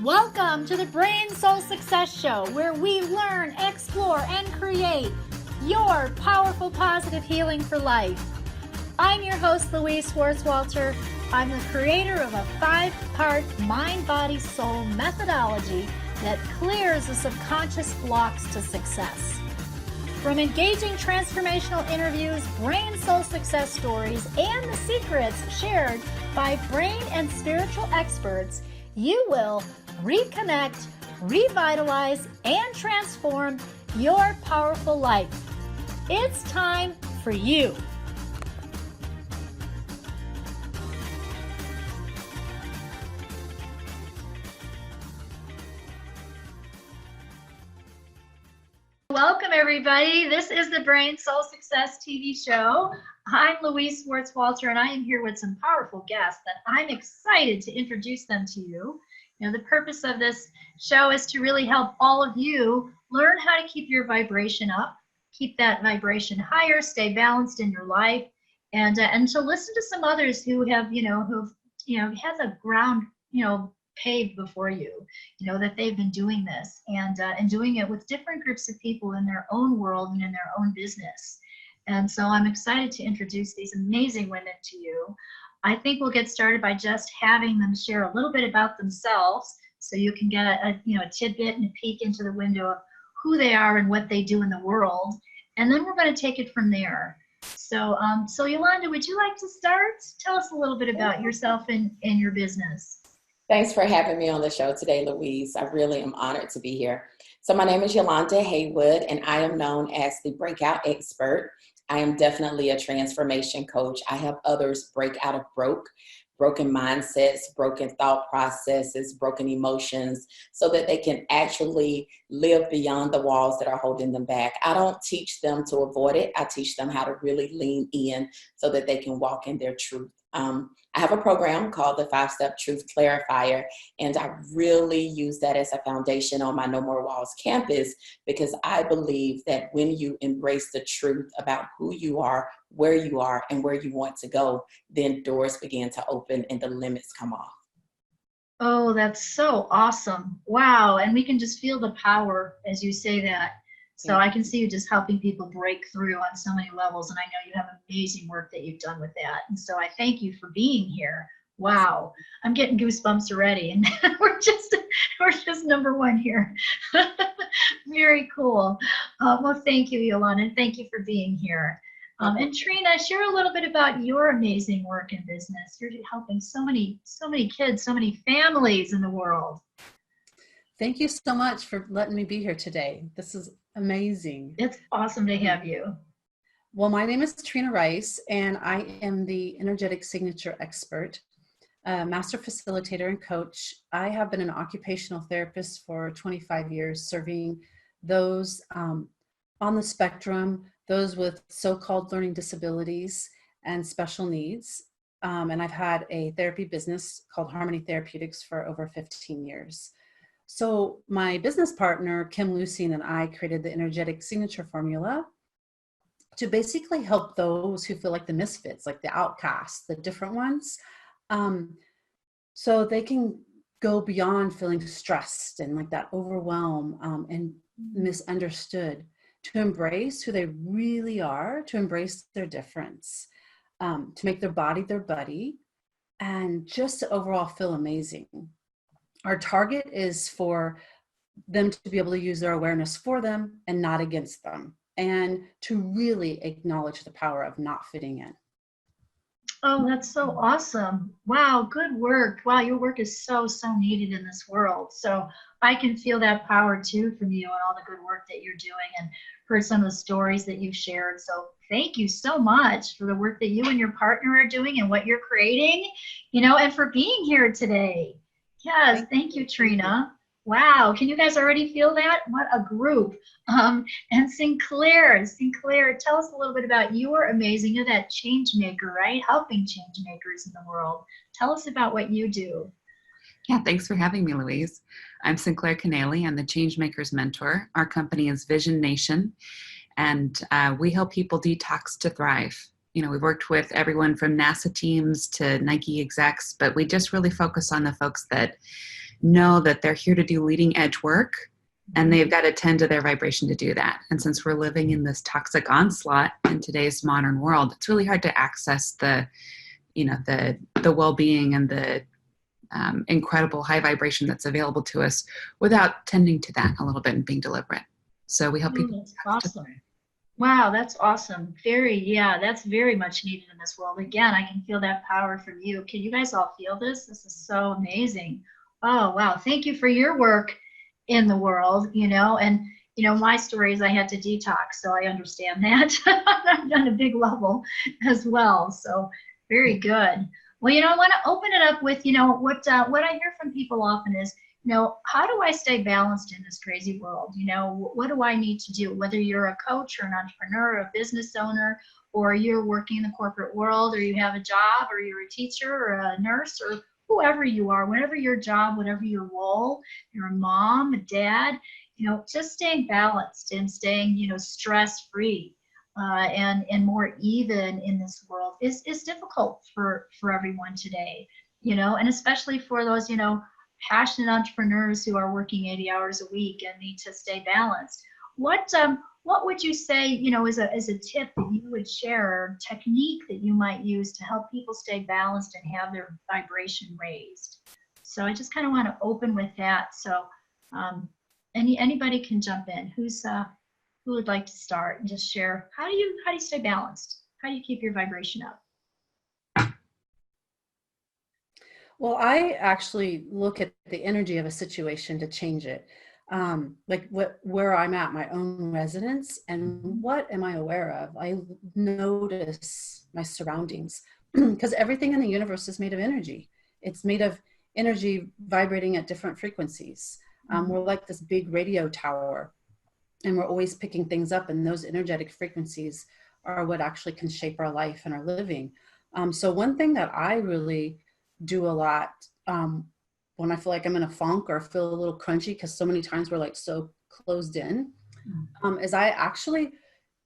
Welcome to the Brain Soul Success Show, where we learn, explore, and create your powerful positive healing for life. I'm your host, Louise Swartswalter. I'm the creator of a 5-part mind, body, soul methodology that clears the subconscious blocks to success. From engaging transformational interviews, brain soul success stories, and the secrets shared by brain and spiritual experts, you will reconnect, revitalize, and transform your powerful life. It's time for you. Welcome, everybody. This is the Brain Soul Success TV show. I'm Louise Swartswalter, and I am here with some powerful guests that I'm excited to introduce them to you. The purpose of this show is to really help all of you learn how to keep your vibration up, keep that vibration higher, stay balanced in your life, and to listen to some others who have, who've had the ground, paved before you, that they've been doing this and doing it with different groups of people in their own world and in their own business. And so I'm excited to introduce these amazing women to you. I think we'll get started by just having them share a little bit about themselves, so you can get a tidbit and a peek into the window of who they are and what they do in the world. And then we're going to take it from there. So Yolanda, would you like to start? Tell us a little bit about yourself and your business. Thanks for having me on the show today, Louise. I really am honored to be here. So my name is Yolanda Haywood, and I am known as the Breakout Expert. I am definitely a transformation coach. I help others break out of broken mindsets, broken thought processes, broken emotions, so that they can actually live beyond the walls that are holding them back. I don't teach them to avoid it. I teach them how to really lean in so that they can walk in their truth. I have a program called the 5-Step Truth Clarifier, and I really use that as a foundation on my No More Walls campus, because I believe that when you embrace the truth about who you are, where you are, and where you want to go, then doors begin to open and the limits come off. Oh, that's so awesome. Wow. And we can just feel the power as you say that. So I can see you just helping people break through on so many levels. And I know you have amazing work that you've done with that. And so I thank you for being here. Wow. I'm getting goosebumps already. And we're just number one here. Very cool. Well, thank you, Yolanda. And thank you for being here. And Trina, share a little bit about your amazing work in business. You're helping so many kids, so many families in the world. Thank you so much for letting me be here today. This is amazing. It's awesome to have you. Well, my name is Trina Rice, and I am the energetic signature expert, master facilitator and coach. I have been an occupational therapist for 25 years, serving those on the spectrum, those with so-called learning disabilities and special needs. And I've had a therapy business called Harmony Therapeutics for over 15 years. So my business partner, Kim Lucine, and I created the energetic signature formula to basically help those who feel like the misfits, like the outcasts, the different ones, so they can go beyond feeling stressed and like that overwhelm and misunderstood, to embrace who they really are, to embrace their difference, to make their body their buddy, and just to overall feel amazing. Our target is for them to be able to use their awareness for them and not against them, and to really acknowledge the power of not fitting in. Oh, that's so awesome. Wow, good work. Wow, your work is so needed in this world. So I can feel that power too from you and all the good work that you're doing, and heard some of the stories that you've shared. So thank you so much for the work that you and your partner are doing and what you're creating, and for being here today. Yes, thank you, Trina. Wow, can you guys already feel that? What a group. And Sinclair, tell us a little bit about you're amazing. You're that change maker, right? Helping change makers in the world. Tell us about what you do. Yeah, thanks for having me, Louise. I'm Sinclair Kennally. I'm the Change Makers Mentor. Our company is Vision Nation, and we help people detox to thrive. We've worked with everyone from NASA teams to Nike execs, but we just really focus on the folks that know that they're here to do leading edge work, and they've got to tend to their vibration to do that. And since we're living in this toxic onslaught in today's modern world, it's really hard to access the well-being and the incredible high vibration that's available to us without tending to that a little bit and being deliberate. So we help people. That's awesome. Wow, that's awesome. That's very much needed in this world. Again, I can feel that power from you. Can you guys all feel this? This is so amazing. Oh, wow. Thank you for your work in the world, and my story is I had to detox, so I understand that on a big level as well. So very good. Well, I want to open it up with, what I hear from people often is, how do I stay balanced in this crazy world? What do I need to do? Whether you're a coach or an entrepreneur or a business owner, or you're working in the corporate world, or you have a job, or you're a teacher or a nurse, or whoever you are, whatever your job, whatever your role, you're a mom, a dad, just staying balanced and staying, stress-free and more even in this world is difficult for everyone today, and especially for those, passionate entrepreneurs who are working 80 hours a week and need to stay balanced. What would you say, as a tip that you would share, or technique that you might use to help people stay balanced and have their vibration raised? So I just kind of want to open with that. So anybody can jump in. Who would like to start and just share how do you stay balanced? How do you keep your vibration up? Well, I actually look at the energy of a situation to change it. Like where I'm at, my own residence, and what am I aware of? I notice my surroundings because everything in the universe is made of energy. It's made of energy vibrating at different frequencies. We're like this big radio tower, and we're always picking things up, and those energetic frequencies are what actually can shape our life and our living. So one thing that I really do a lot when I feel like I'm in a funk or feel a little crunchy, because so many times we're like so closed in, is I actually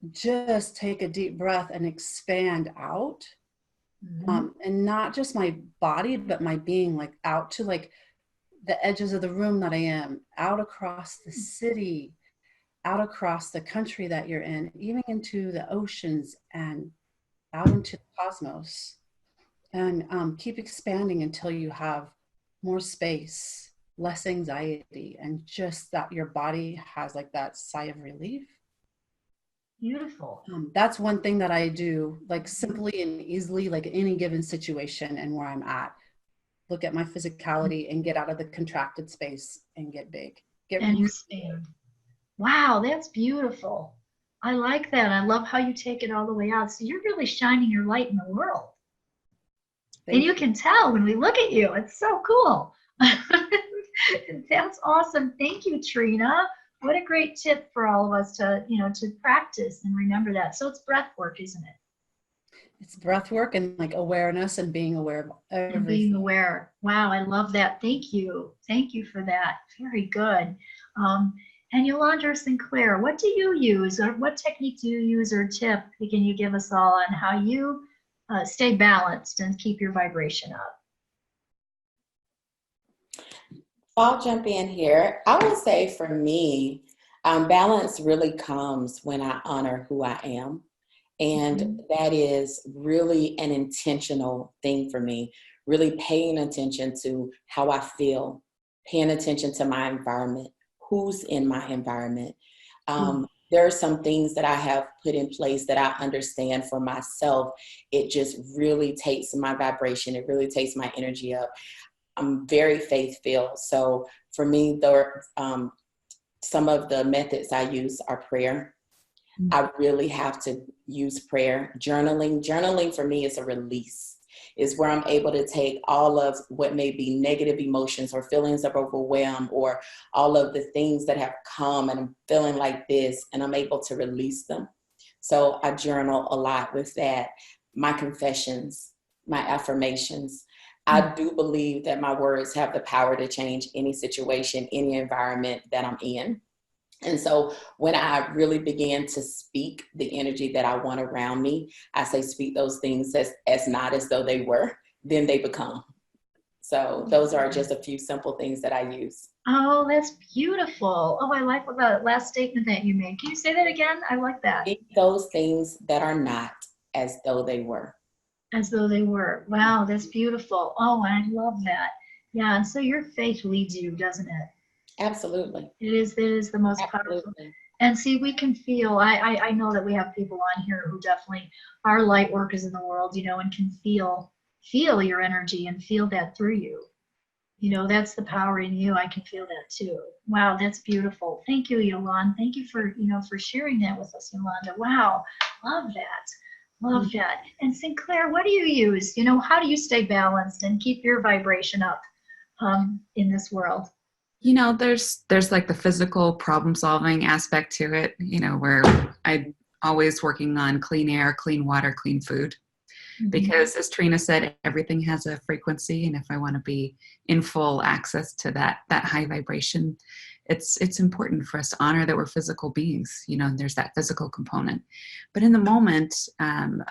just take a deep breath and expand out, and not just my body, but my being, like out to like the edges of the room that I am, out across the city, out across the country that you're in, even into the oceans and out into the cosmos. And keep expanding until you have more space, less anxiety, and just that your body has like that sigh of relief. Beautiful. That's one thing that I do, like simply and easily, like any given situation and where I'm at. Look at my physicality and get out of the contracted space and get big. And expand. Wow, that's beautiful. I like that. I love how you take it all the way out. So you're really shining your light in the world. And you can tell when we look at you. It's so cool. That's awesome. Thank you, Trina. What a great tip for all of us to, to practice and remember that. So it's breath work, isn't it? It's breath work and like awareness and being aware of everything. And being aware. Wow, I love that. Thank you. Thank you for that. Very good. And Yolanda Sinclair, what do you use, or what technique do you use, or tip can you give us all on how you stay balanced and keep your vibration up? I'll jump in here. I would say for me, balance really comes when I honor who I am. And that is really an intentional thing for me, really paying attention to how I feel, paying attention to my environment, who's in my environment. There are some things that I have put in place that I understand for myself. It just really takes my vibration. It really takes my energy up. I'm very faith-filled. So for me, some of the methods I use are prayer. I really have to use prayer. Journaling for me is a release. Is where I'm able to take all of what may be negative emotions or feelings of overwhelm or all of the things that have come and I'm feeling like this, and I'm able to release them. So I journal a lot with that. My confessions, my affirmations. I do believe that my words have the power to change any situation, any environment that I'm in. And so when I really begin to speak the energy that I want around me, I say speak those things as not as though they were, then they become. So those are just a few simple things that I use. Oh, that's beautiful. Oh, I like the last statement that you made. Can you say that again? I like that. Make those things that are not as though they were. As though they were. Wow, that's beautiful. Oh, I love that. Yeah, and so your faith leads you, doesn't it? Absolutely. It is the most powerful. Absolutely. And see, we can feel, I know that we have people on here who definitely are light workers in the world, you know, and can feel your energy and feel that through you. You know, that's the power in you. I can feel that too. Wow, that's beautiful. Thank you, Yolanda. Thank you for, you know, for sharing that with us, Yolanda. Wow, love that. Love that. And Sinclair, what do you use? You know, how do you stay balanced and keep your vibration up in this world? You know, there's like the physical problem solving aspect to it, you know, where I'm always working on clean air, clean water, clean food. Because as Trina said, everything has a frequency, and if I want to be in full access to that high vibration, it's important for us to honor that we're physical beings, you know, and there's that physical component. But in the moment,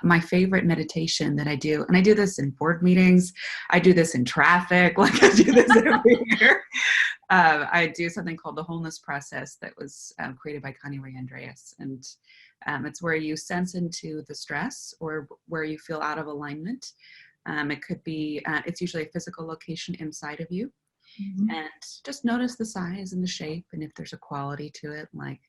my favorite meditation that I do, and I do this in board meetings, I do this in traffic, like I do this everywhere. I do something called the wholeness process that was created by Connie Ray Andreas, and it's where you sense into the stress or where you feel out of alignment. It could be, it's usually a physical location inside of you. And just notice the size and the shape, and if there's a quality to it. Like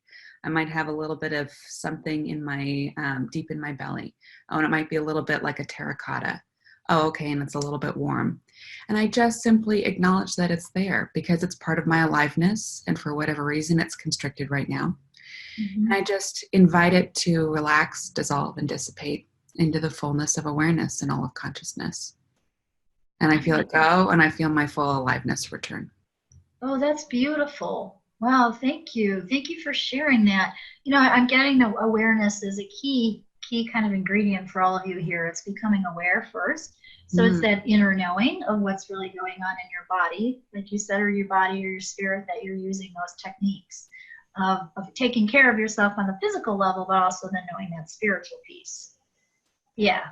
I might have a little bit of something in my, deep in my belly. Oh, and it might be a little bit like a terracotta. Oh, okay, and it's a little bit warm. And I just simply acknowledge that it's there because it's part of my aliveness, and for whatever reason, it's constricted right now. And I just invite it to relax, dissolve, and dissipate into the fullness of awareness and all of consciousness. And I feel it go, and I feel my full aliveness return. Oh, that's beautiful. Wow, thank you. Thank you for sharing that. You know, I'm getting the awareness is a key kind of ingredient for all of you here. It's becoming aware first. So it's that inner knowing of what's really going on in your body, like you said, or your body or your spirit, that you're using those techniques of taking care of yourself on the physical level, but also then knowing that spiritual piece. Yeah,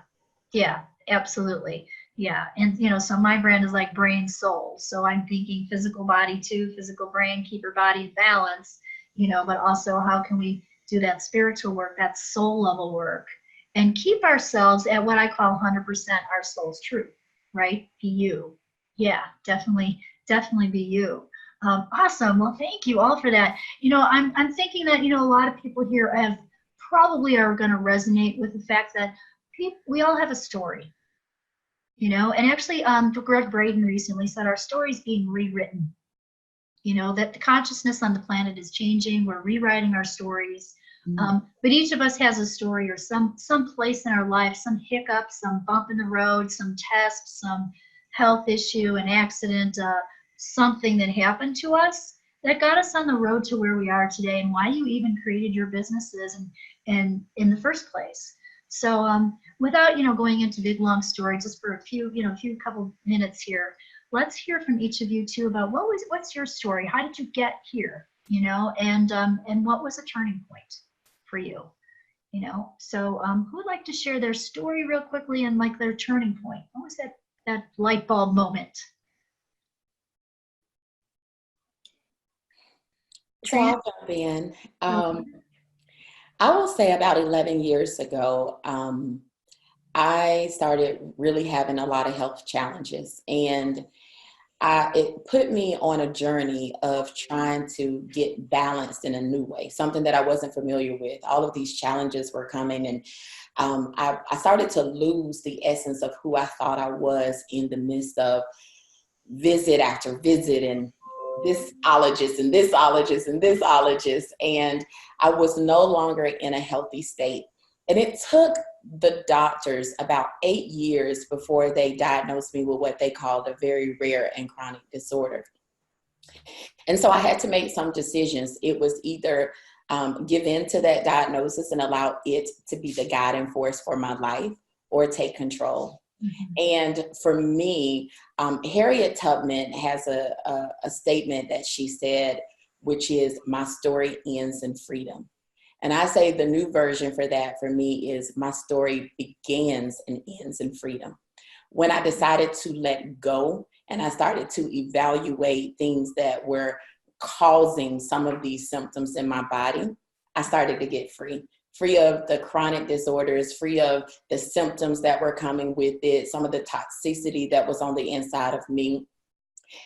absolutely. Yeah, and you know, so my brand is like brain soul. So I'm thinking physical body too, physical brain, keep your body in balance, you know, but also how can we do that spiritual work, that soul level work, and keep ourselves at what I call 100% our soul's truth, right? Be you. Yeah, definitely be you. Awesome. Well, thank you all for that. You know, I'm thinking that, you know, a lot of people here have probably are going to resonate with the fact that we all have a story, you know, and actually Greg Braden recently said our story's being rewritten, you know, that the consciousness on the planet is changing. We're rewriting our stories. But each of us has a story or some place in our life, some hiccup, some bump in the road, some test, some health issue, an accident, something that happened to us that got us on the road to where we are today, and why you even created your businesses and in the first place. So without, you know, going into big long story, just for a few couple minutes here, let's hear from each of you too about what's your story? How did you get here? You know, and what was a turning point for you? You know, so who would like to share their story real quickly and like their turning point? What was that light bulb moment? So I'll jump in. I will say about 11 years ago, I started really having a lot of health challenges, and it put me on a journey of trying to get balanced in a new way, something that I wasn't familiar with. All of these challenges were coming, and I started to lose the essence of who I thought I was in the midst of visit after visit and this ologist and this ologist and this ologist, and I was no longer in a healthy state. And it took the doctors about 8 years before they diagnosed me with what they called a very rare and chronic disorder. And so I had to make some decisions. It was either give in to that diagnosis and allow it to be the guiding force for my life, or take control. And for me, Harriet Tubman has a statement that she said, which is, "My story ends in freedom." And I say the new version for that for me is, "My story begins and ends in freedom." When I decided to let go and I started to evaluate things that were causing some of these symptoms in my body, I started to get free of the chronic disorders, free of the symptoms that were coming with it, some of the toxicity that was on the inside of me.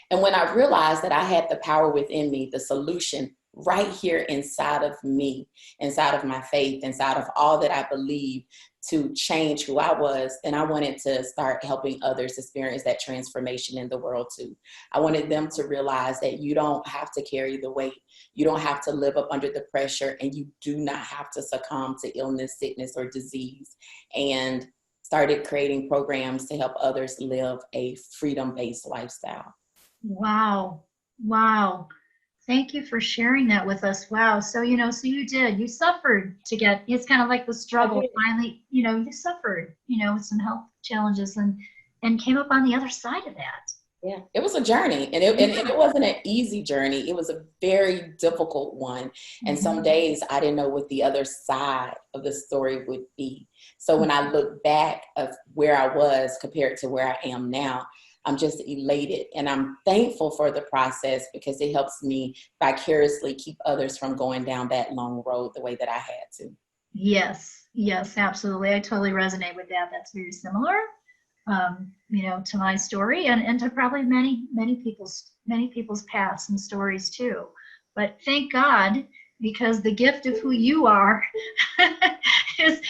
And when I realized that I had the power within me, the solution right here inside of me, inside of my faith, inside of all that I believe to change who I was, then I wanted to start helping others experience that transformation in the world too. I wanted them to realize that you don't have to carry the weight. You don't have to live up under the pressure, and you do not have to succumb to illness, sickness, or disease. And started creating programs to help others live a freedom-based lifestyle. Wow. Wow. Thank you for sharing that with us. Wow. So, so you suffered to get, it's kind of like the struggle. Finally, you suffered, with some health challenges and came up on the other side of that. Yeah, it was a journey, and it wasn't an easy journey. It was a very difficult one. And some days I didn't know what the other side of the story would be. So when I look back of where I was compared to where I am now, I'm just elated, and I'm thankful for the process because it helps me vicariously keep others from going down that long road the way that I had to. Yes, absolutely. I totally resonate with that. That's very similar, to my story and to probably many people's paths and stories too. But thank God, because the gift of who you are is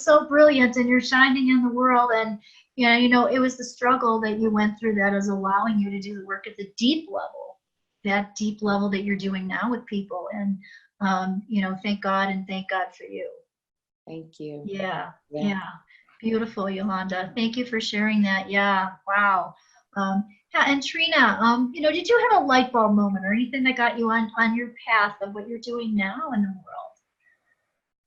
so brilliant, and you're shining in the world. And it was the struggle that you went through that is allowing you to do the work at the deep level, that deep level that you're doing now with people. And, thank God, and thank God for you. Thank you. Yeah. Beautiful, Yolanda. Thank you for sharing that. Yeah. Wow. And Trina, did you have a light bulb moment or anything that got you on your path of what you're doing now in the world?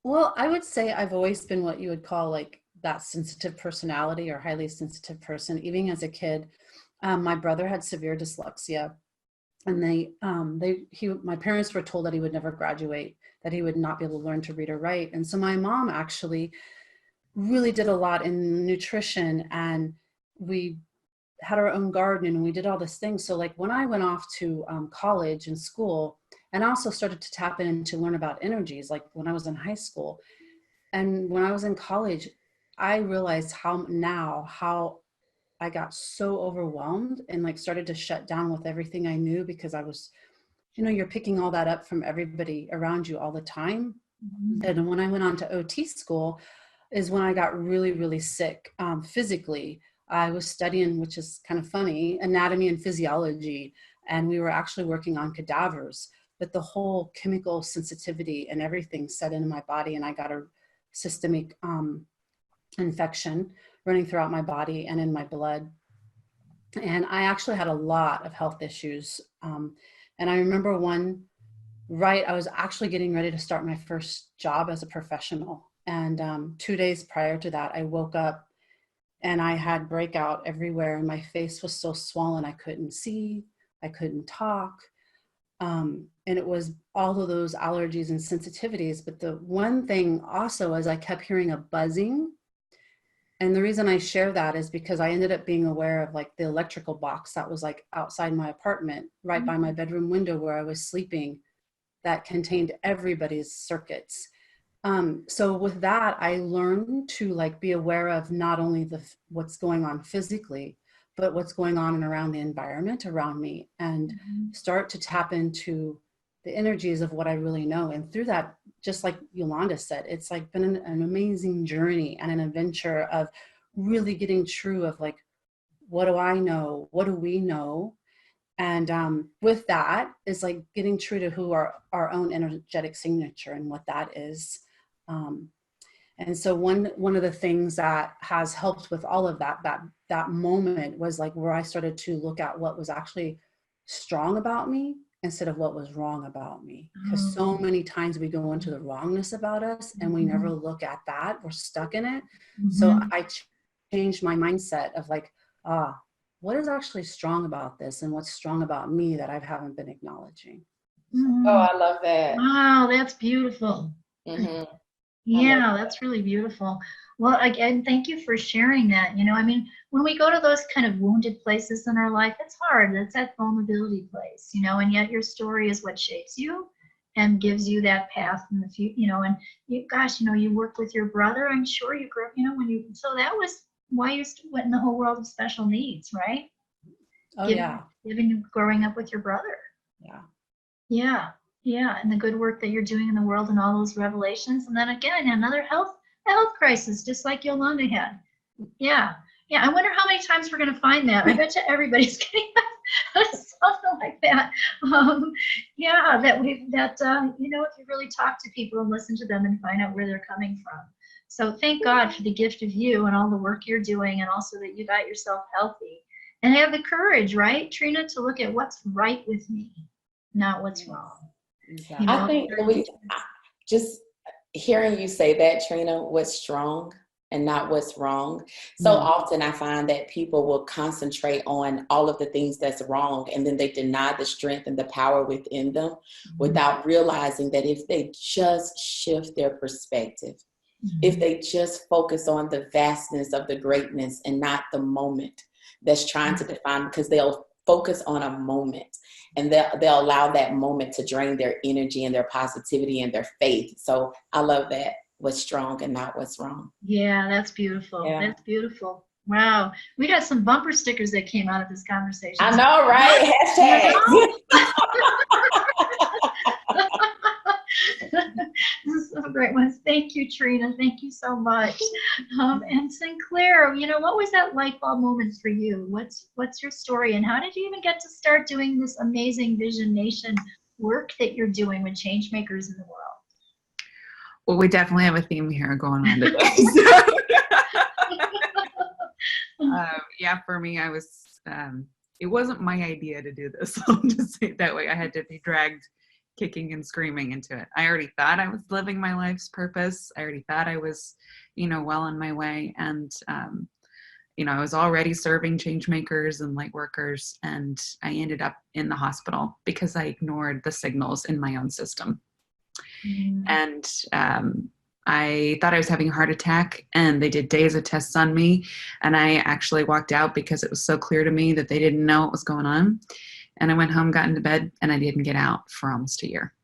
Well, I would say I've always been what you would call like that sensitive personality or highly sensitive person. Even as a kid, my brother had severe dyslexia, and my parents were told that he would never graduate, that he would not be able to learn to read or write. And so my mom actually really did a lot in nutrition, and we had our own garden, and we did all these things. So like when I went off to college and school, and also started to tap in to learn about energies, like when I was in high school and when I was in college, I realized how I got so overwhelmed and like started to shut down with everything I knew, because I was, you're picking all that up from everybody around you all the time. Mm-hmm. And when I went on to OT school is when I got really, really sick physically. I was studying, which is kind of funny, anatomy and physiology, and we were actually working on cadavers, but the whole chemical sensitivity and everything set in my body, and I got a systemic infection running throughout my body and in my blood. And I actually had a lot of health issues. And I remember I was actually getting ready to start my first job as a professional. And 2 days prior to that, I woke up and I had breakout everywhere, and my face was so swollen I couldn't see, I couldn't talk. And it was all of those allergies and sensitivities. But the one thing also is I kept hearing a buzzing. And the reason I share that is because I ended up being aware of like the electrical box that was like outside my apartment, right by my bedroom window where I was sleeping, that contained everybody's circuits. So with that, I learned to like be aware of not only what's going on physically, but what's going on and around the environment around me, and start to tap into the energies of what I really know. And through that, just like Yolanda said, it's like been an amazing journey and an adventure of really getting true of like, what do I know? What do we know? And with that is like getting true to who our own energetic signature and what that is. And so one of the things that has helped with all of that moment was like where I started to look at what was actually strong about me instead of what was wrong about me. Because so many times we go into the wrongness about us and we never look at that. We're stuck in it. So I changed my mindset of like, what is actually strong about this, and what's strong about me that I haven't been acknowledging. Oh, I love that. Wow, that's beautiful. Yeah, that's really beautiful. Well, again, thank you for sharing that. I mean, when we go to those kind of wounded places in our life, it's hard. It's that vulnerability place, and yet your story is what shapes you and gives you that path in the future, and you worked with your brother. I'm sure you grew up, so that was why you went in the whole world of special needs, right? Oh, yeah. Growing up with your brother. Yeah. Yeah. Yeah. And the good work that you're doing in the world and all those revelations. And then again, another health crisis, just like Yolanda had. Yeah. Yeah. I wonder how many times we're going to find that. I bet you everybody's getting something like that. Yeah. If you really talk to people and listen to them and find out where they're coming from. So thank God for the gift of you and all the work you're doing, and also that you got yourself healthy and have the courage, right, Trina, to look at what's right with me, not what's wrong. Exactly. I think, Louise, just hearing you say that, Trina, what's strong and not what's wrong. So often I find that people will concentrate on all of the things that's wrong, and then they deny the strength and the power within them without realizing that if they just shift their perspective, if they just focus on the vastness of the greatness and not the moment that's trying to define, because they'll focus on a moment, and they'll allow that moment to drain their energy and their positivity and their faith. So I love that. What's strong and not what's wrong. Yeah, that's beautiful. Yeah. That's beautiful. Wow. We got some bumper stickers that came out of this conversation. I know, right? This is some great ones. Thank you, Trina. Thank you so much. And Sinclair, what was that light bulb moment for you? What's your story, and how did you even get to start doing this amazing Vision Nation work that you're doing with change makers in the world? Well, we definitely have a theme here going on today. Yeah, for me, it wasn't my idea to do this. I'll just say it that way. I had to be dragged kicking and screaming into it. I already thought I was living my life's purpose. I already thought I was, well on my way. And, I was already serving change makers and light workers. And I ended up in the hospital because I ignored the signals in my own system. And I thought I was having a heart attack, and they did days of tests on me. And I actually walked out because it was so clear to me that they didn't know what was going on. And I went home, got into bed, and I didn't get out for almost a year.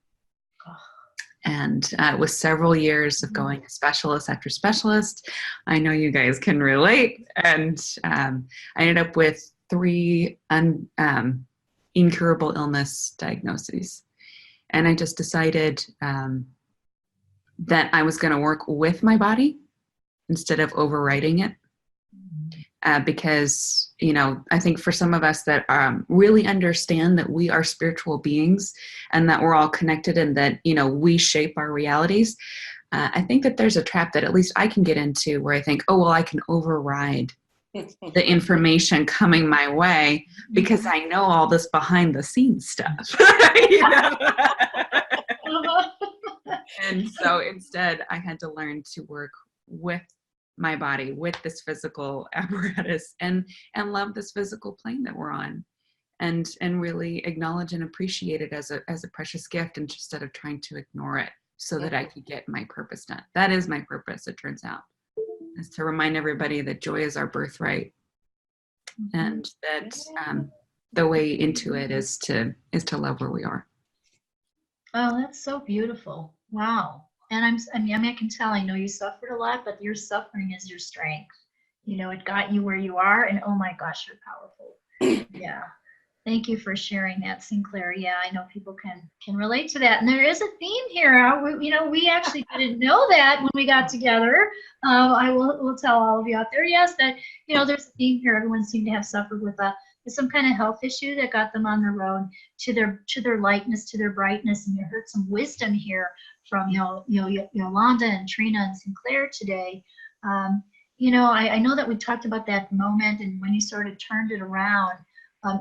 And it was several years of going to specialist after specialist. I know you guys can relate. And I ended up with 3 incurable illness diagnoses. And I just decided that I was going to work with my body instead of overriding it. Because, I think for some of us that really understand that we are spiritual beings and that we're all connected and that, we shape our realities, I think that there's a trap that at least I can get into where I think, oh, well, I can override the information coming my way because I know all this behind the scenes stuff. And so instead, I had to learn to work with my body, with this physical apparatus, and love this physical plane that we're on, and really acknowledge and appreciate it as a precious gift, instead of trying to ignore it so that I could get my purpose done. That is my purpose, it turns out, is to remind everybody that joy is our birthright, and that the way into it is to love where we are. Oh, that's so beautiful. Wow. And I can tell, I know you suffered a lot, but your suffering is your strength. It got you where you are, and oh my gosh, you're powerful. Yeah. Thank you for sharing that, Sinclair. Yeah, I know people can relate to that. And there is a theme here. We actually didn't know that when we got together. I will tell all of you out there, yes, that, there's a theme here. Everyone seemed to have suffered with some kind of health issue that got them on the road to their lightness, to their brightness. And you heard some wisdom here from Yolanda and Trina and Sinclair today. I know that we talked about that moment and when you sort of turned it around.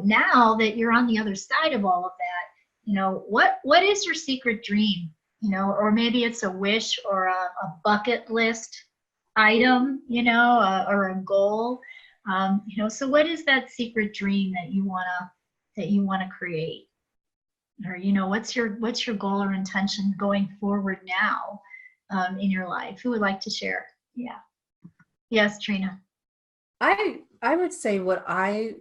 Now that you're on the other side of all of that, what is your secret dream? Or maybe it's a wish or a bucket list item, or a goal. So what is that secret dream that you wanna create? Or what's your goal or intention going forward now in your life? Who would like to share? Yeah. Yes, Trina. I would say what I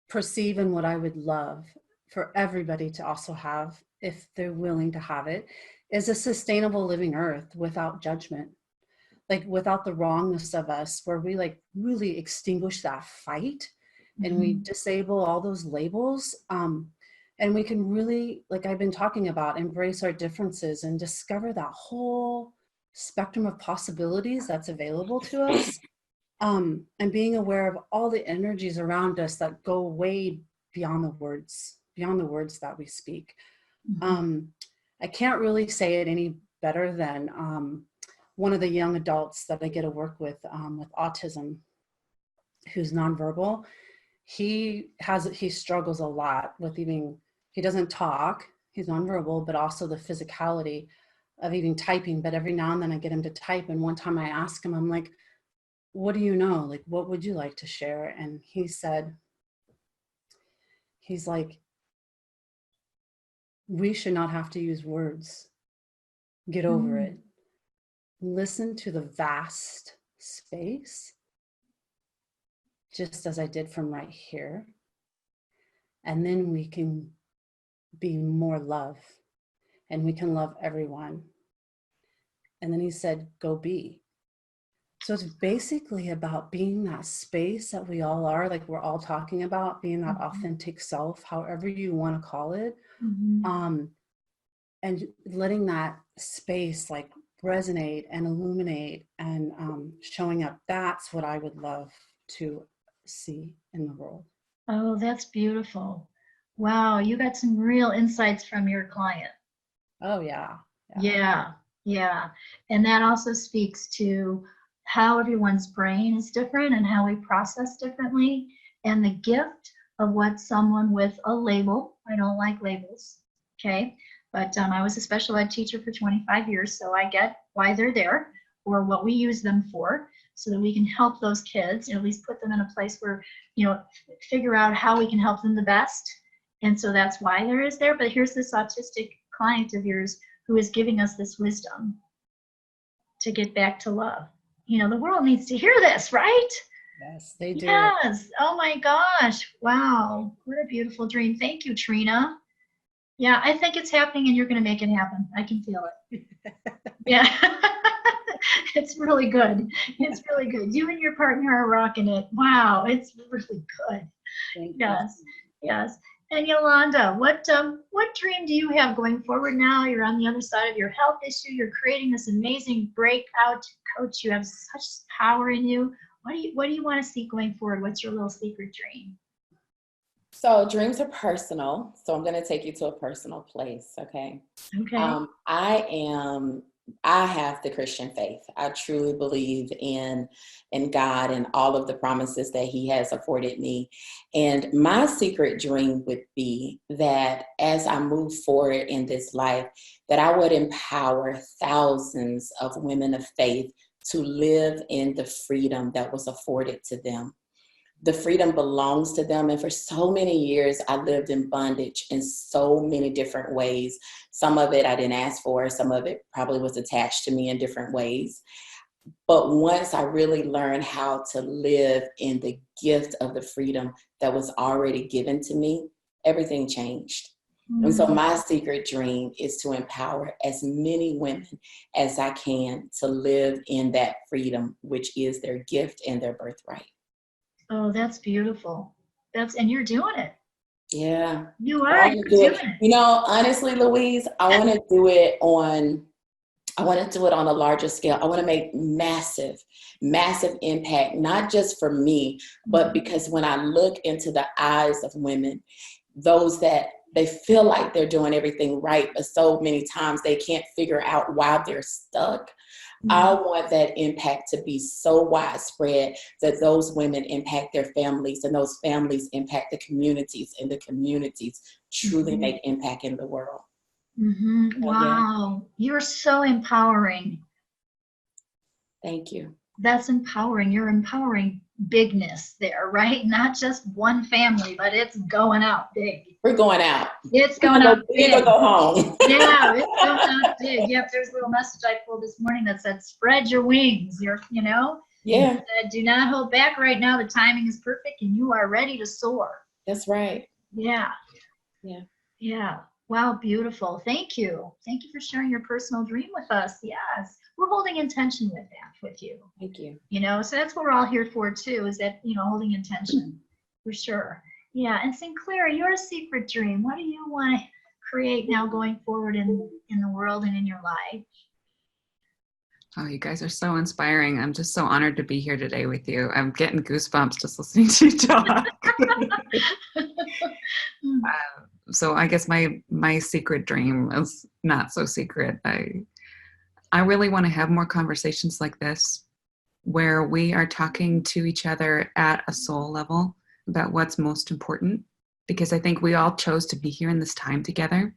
perceive and what I would love for everybody to also have, if they're willing to have it, is a sustainable living earth without judgment, like without the wrongness of us, where we like really extinguish that fight and we disable all those labels. And we can really, like I've been talking about, embrace our differences and discover that whole spectrum of possibilities that's available to us. And being aware of all the energies around us that go way beyond the words that we speak. I can't really say it any better than one of the young adults that I get to work with autism, who's nonverbal. He struggles a lot with even, he doesn't talk, he's nonverbal, but also the physicality of even typing. But every now and then I get him to type. And one time I asked him, I'm like, what do you know? Like, what would you like to share? And he said, he's like, we should not have to use words. Get over it. Listen to the vast space, just as I did from right here. And then we can be more love, and we can love everyone. And then he said, go be. So it's basically about being that space that we all are, like we're all talking about, being that authentic self, however you want to call it. And letting that space like resonate and illuminate and showing up. That's what I would love to see in the world. Oh, that's beautiful. Wow, you got some real insights from your client. Oh, yeah. Yeah, yeah. And that also speaks to how everyone's brain is different and how we process differently, and the gift of what someone with a label, I don't like labels, okay? But I was a special ed teacher for 25 years, so I get why they're there or what we use them for, so that we can help those kids, at least put them in a place where, figure out how we can help them the best. And so that's why there is there. But here's this autistic client of yours who is giving us this wisdom to get back to love. The world needs to hear this, right? Yes, they do. Yes. Oh my gosh. Wow. What a beautiful dream. Thank you, Trina. Yeah, I think it's happening and you're going to make it happen. I can feel it. Yeah. It's really good. It's really good. You and your partner are rocking it. Wow. It's really good. Yes. Yes. And Yolanda, what dream do you have going forward now? You're on the other side of your health issue. You're creating this amazing breakout coach. You have such power in you. What do you want to see going forward? What's your little secret dream? So dreams are personal. So I'm going to take you to a personal place. Okay. Okay. I have the Christian faith. I truly believe in God and all of the promises that he has afforded me. And my secret dream would be that as I move forward in this life, that I would empower thousands of women of faith to live in the freedom that was afforded to them. The freedom belongs to them. And for so many years, I lived in bondage in so many different ways. Some of it I didn't ask for. Some of it probably was attached to me in different ways. But once I really learned how to live in the gift of the freedom that was already given to me, everything changed. And so my secret dream is to empower as many women as I can to live in that freedom, which is their gift and their birthright. Oh, that's beautiful. And you're doing it. Yeah. You are. You're doing it. Honestly, Louise, I want to do it on a larger scale. I want to make massive impact, not just for me, but because when I look into the eyes of women, those that they feel like they're doing everything right, but so many times they can't figure out why they're stuck. I want that impact to be so widespread that those women impact their families and those families impact the communities and the communities truly make impact in the world. Wow. You're so empowering. Thank you. That's empowering. You're empowering bigness there, right? Not just one family, but it's going out big. We're going out. It's going out big. big. Or go home. Yeah, it's going out big. Yep, there's a little message I pulled this morning that said, spread your wings. Yeah. Do not hold back right now. The timing is perfect and you are ready to soar. That's right. Yeah. Yeah. Yeah. Wow, beautiful. Thank you. Thank you for sharing your personal dream with us. Yes. We're holding intention with that with you. Thank you. So that's what we're all here for too, is that, holding intention for sure. Yeah. And Sinclair, your secret dream, what do you want to create now going forward in the world and in your life? Oh, you guys are so inspiring. I'm just so honored to be here today with you. I'm getting goosebumps just listening to you talk. So I guess my secret dream is not so secret. I really want to have more conversations like this where we are talking to each other at a soul level about what's most important, because I think we all chose to be here in this time together.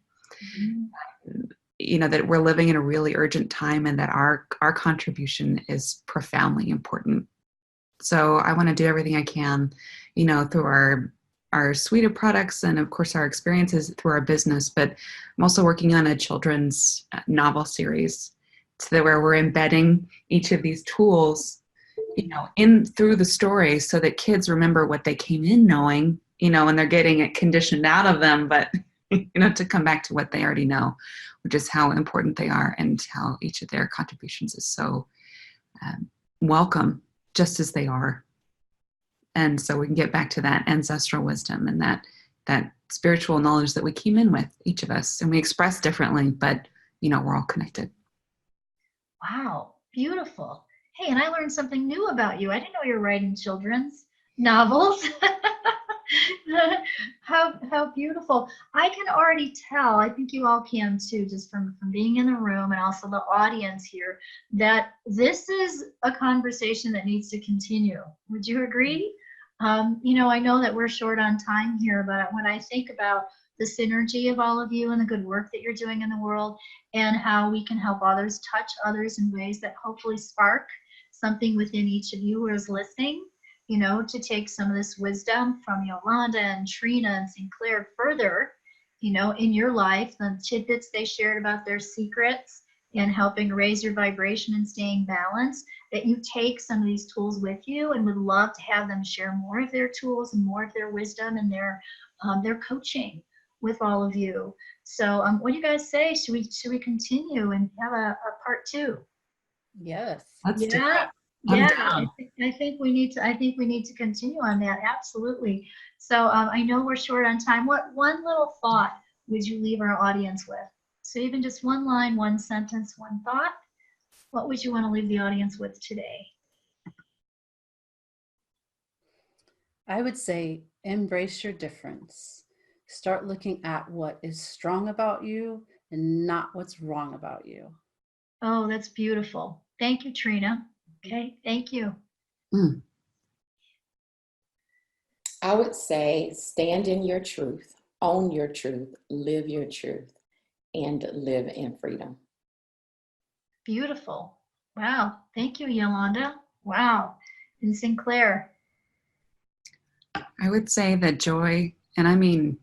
Mm-hmm. That we're living in a really urgent time and that our contribution is profoundly important. So I want to do everything I can, through our suite of products and of course our experiences through our business, but I'm also working on a children's novel series where we're embedding each of these tools, in through the story so that kids remember what they came in knowing, and they're getting it conditioned out of them, but to come back to what they already know, which is how important they are and how each of their contributions is so welcome just as they are. And so we can get back to that ancestral wisdom and that spiritual knowledge that we came in with, each of us, and we express differently, but we're all connected. Wow, beautiful. Hey, and I learned something new about you. I didn't know you were writing children's novels. How beautiful. I can already tell, I think you all can too, just from being in the room and also the audience here, that this is a conversation that needs to continue. Would you agree? I know that we're short on time here, but when I think about the synergy of all of you and the good work that you're doing in the world and how we can help others touch others in ways that hopefully spark something within each of you who is listening, to take some of this wisdom from Yolanda and Trina and Sinclair further, in your life, the tidbits they shared about their secrets and helping raise your vibration and staying balanced, that you take some of these tools with you and would love to have them share more of their tools and more of their wisdom and their coaching with all of you. So what do you guys say? Should we continue and have a part 2? Yes. Let's do it. Yeah, I think we need to continue on that. Absolutely. So I know we're short on time. What one little thought would you leave our audience with? So even just one line, one sentence, one thought. What would you want to leave the audience with today? I would say embrace your difference. Start looking at what is strong about you and not what's wrong about you. Oh, that's beautiful. Thank you, Trina. Okay, thank you. I would say stand in your truth, own your truth, live your truth, and live in freedom. Beautiful. Wow. Thank you, Yolanda. Wow. And Sinclair. I would say that joy, and I mean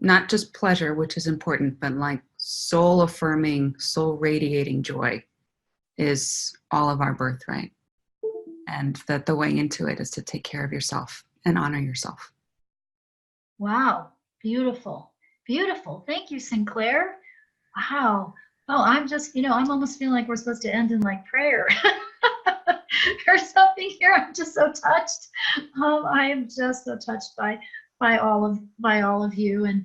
not just pleasure, which is important, but like soul affirming, soul radiating joy is all of our birthright. And that the way into it is to take care of yourself and honor yourself. Wow. Beautiful. Beautiful. Thank you, Sinclair. Wow. Oh, I'm just, I'm almost feeling like we're supposed to end in like prayer or something here. I'm just so touched. I am just so touched by all of you. And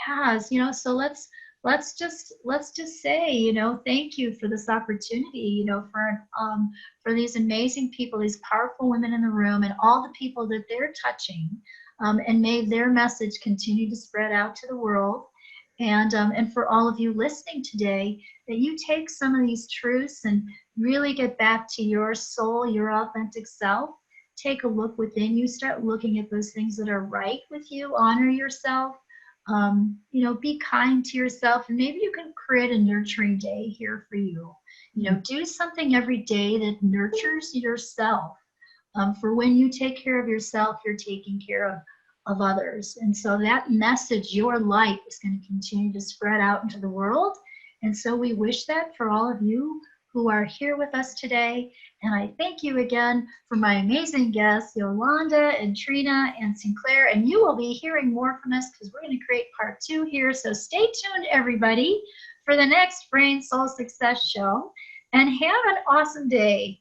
yes, so let's just say, thank you for this opportunity, for these amazing people, these powerful women in the room, and all the people that they're touching, and may their message continue to spread out to the world. And for all of you listening today, that you take some of these truths and really get back to your soul, your authentic self. Take a look within you. Start looking at those things that are right with you. Honor yourself. Be kind to yourself. And maybe you can create a nurturing day here for you. Do something every day that nurtures yourself. For when you take care of yourself, you're taking care of others. And so that message, your light, is going to continue to spread out into the world. And so we wish that for all of you who are here with us today. And I thank you again for my amazing guests, Yolanda and Trina and Sinclair. And you will be hearing more from us because we're going to create part 2 here. So stay tuned, everybody, for the next Brain Soul Success show. And have an awesome day.